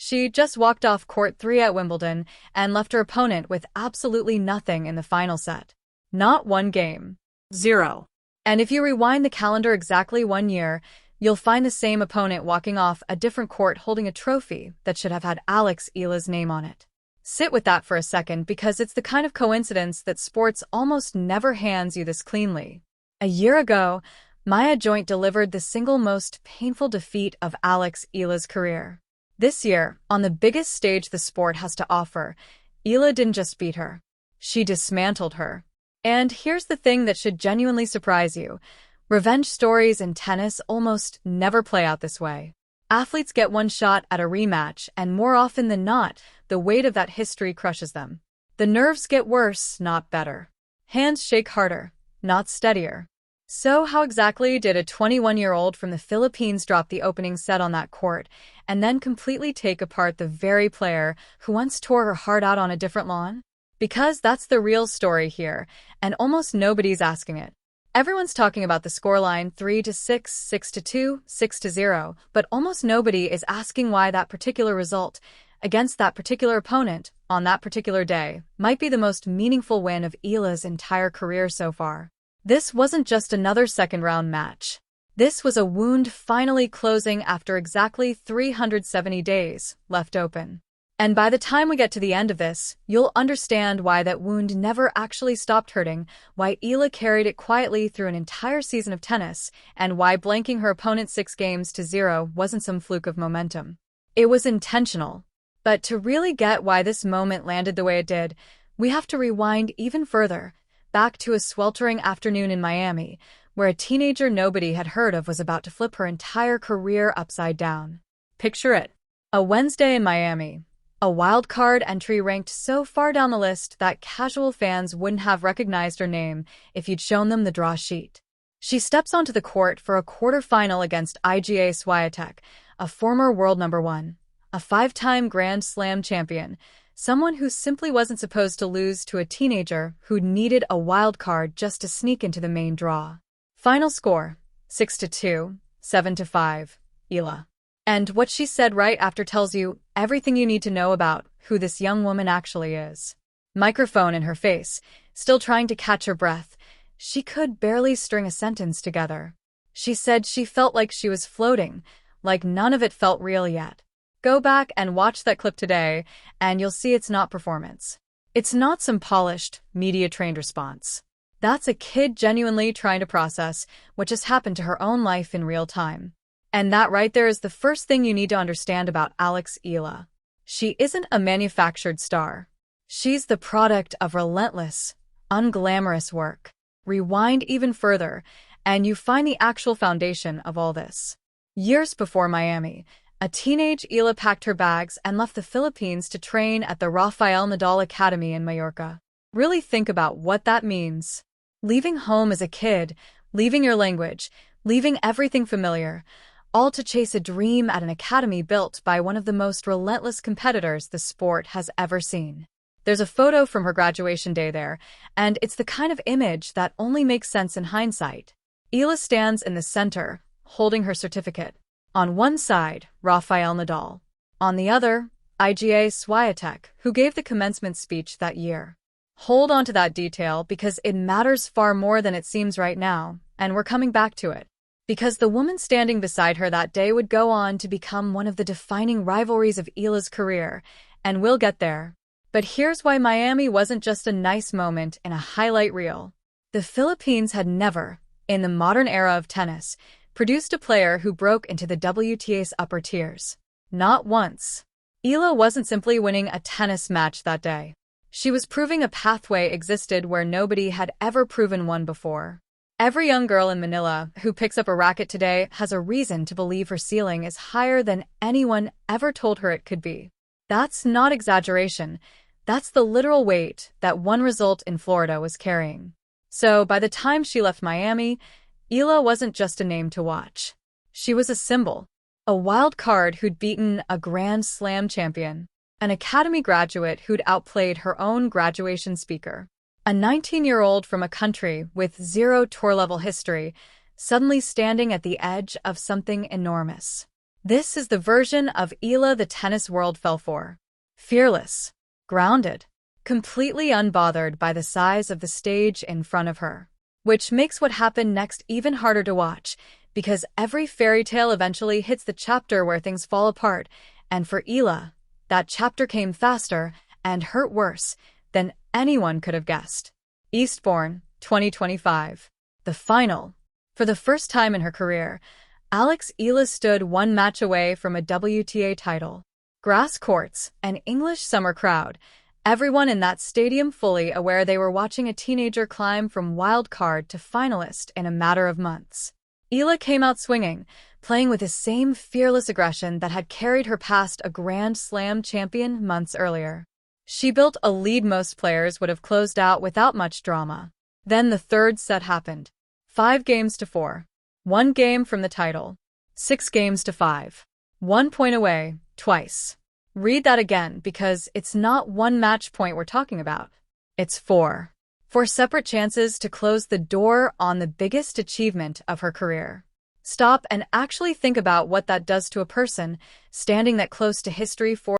She just walked off court 3 at Wimbledon and left her opponent with absolutely nothing in the final set. Not one game. 0. And if you rewind the calendar exactly 1 year, you'll find the same opponent walking off a different court holding a trophy that should have had Eala's name on it. Sit with that for a second, because it's the kind of coincidence that sports almost never hands you this cleanly. A year ago, Maya Joint delivered the single most painful defeat of Eala's career. This year, on the biggest stage the sport has to offer, Eala didn't just beat her. She dismantled her. And here's the thing that should genuinely surprise you. Revenge stories in tennis almost never play out this way. Athletes get one shot at a rematch, and more often than not, the weight of that history crushes them. The nerves get worse, not better. Hands shake harder, not steadier. So how exactly did a 21-year-old from the Philippines drop the opening set on that court and then completely take apart the very player who once tore her heart out on a different lawn? Because that's the real story here, and almost nobody's asking it. Everyone's talking about the scoreline 3-6, 6-2, 6-0, but almost nobody is asking why that particular result, against that particular opponent, on that particular day, might be the most meaningful win of Eala's entire career so far. This wasn't just another second-round match. This was a wound finally closing after exactly 370 days left open. And by the time we get to the end of this, you'll understand why that wound never actually stopped hurting, why Eala carried it quietly through an entire season of tennis, and why blanking her opponent 6-0 wasn't some fluke of momentum. It was intentional. But to really get why this moment landed the way it did, we have to rewind even further, back to a sweltering afternoon in Miami, where a teenager nobody had heard of was about to flip her entire career upside down. Picture it. A Wednesday in Miami. A wild card entry ranked so far down the list that casual fans wouldn't have recognized her name if you'd shown them the draw sheet. She steps onto the court for a quarterfinal against Iga Swiatek, a former world number 1, a 5-time Grand Slam champion, someone who simply wasn't supposed to lose to a teenager who needed a wild card just to sneak into the main draw. Final score, 6-2, 7-5, Eala. And what she said right after tells you everything you need to know about who this young woman actually is. Microphone in her face, still trying to catch her breath, she could barely string a sentence together. She said she felt like she was floating, like none of it felt real yet. Go back and watch that clip today, and you'll see it's not performance. It's not some polished, media-trained response. That's a kid genuinely trying to process what just happened to her own life in real time. And that right there is the first thing you need to understand about Eala. She isn't a manufactured star. She's the product of relentless, unglamorous work. Rewind even further, and you find the actual foundation of all this. Years before Miami, a teenage Eala packed her bags and left the Philippines to train at the Rafael Nadal Academy in Mallorca. Really think about what that means. Leaving home as a kid, leaving your language, leaving everything familiar, all to chase a dream at an academy built by one of the most relentless competitors the sport has ever seen. There's a photo from her graduation day there, and it's the kind of image that only makes sense in hindsight. Eala stands in the center, holding her certificate. On one side, Rafael Nadal. On the other, Iga Swiatek, who gave the commencement speech that year. Hold on to that detail because it matters far more than it seems right now, and we're coming back to it. Because the woman standing beside her that day would go on to become one of the defining rivalries of Eala's career, and we'll get there. But here's why Miami wasn't just a nice moment in a highlight reel. The Philippines had never, in the modern era of tennis, produced a player who broke into the WTA's upper tiers. Not once. Eala wasn't simply winning a tennis match that day. She was proving a pathway existed where nobody had ever proven one before. Every young girl in Manila who picks up a racket today has a reason to believe her ceiling is higher than anyone ever told her it could be. That's not exaggeration. That's the literal weight that one result in Florida was carrying. So by the time she left Miami, Eala wasn't just a name to watch. She was a symbol. A wild card who'd beaten a Grand Slam champion. An academy graduate who'd outplayed her own graduation speaker. A 19-year-old from a country with zero tour-level history, suddenly standing at the edge of something enormous. This is the version of Eala the tennis world fell for. Fearless, grounded, completely unbothered by the size of the stage in front of her. Which makes what happened next even harder to watch, because every fairy tale eventually hits the chapter where things fall apart, and for Eala, that chapter came faster and hurt worse than anyone could have guessed. Eastbourne, 2025. The final. For the first time in her career, Alex Eala stood one match away from a WTA title. Grass courts, an English summer crowd, everyone in that stadium fully aware they were watching a teenager climb from wild card to finalist in a matter of months. Eala came out swinging, playing with the same fearless aggression that had carried her past a Grand Slam champion months earlier. She built a lead most players would have closed out without much drama. Then the third set happened. 5-4. 1 game from the title. 6-5. 1 point away, twice. Read that again because it's not one match point we're talking about. It's 4. 4 separate chances to close the door on the biggest achievement of her career. Stop and actually think about what that does to a person standing that close to history for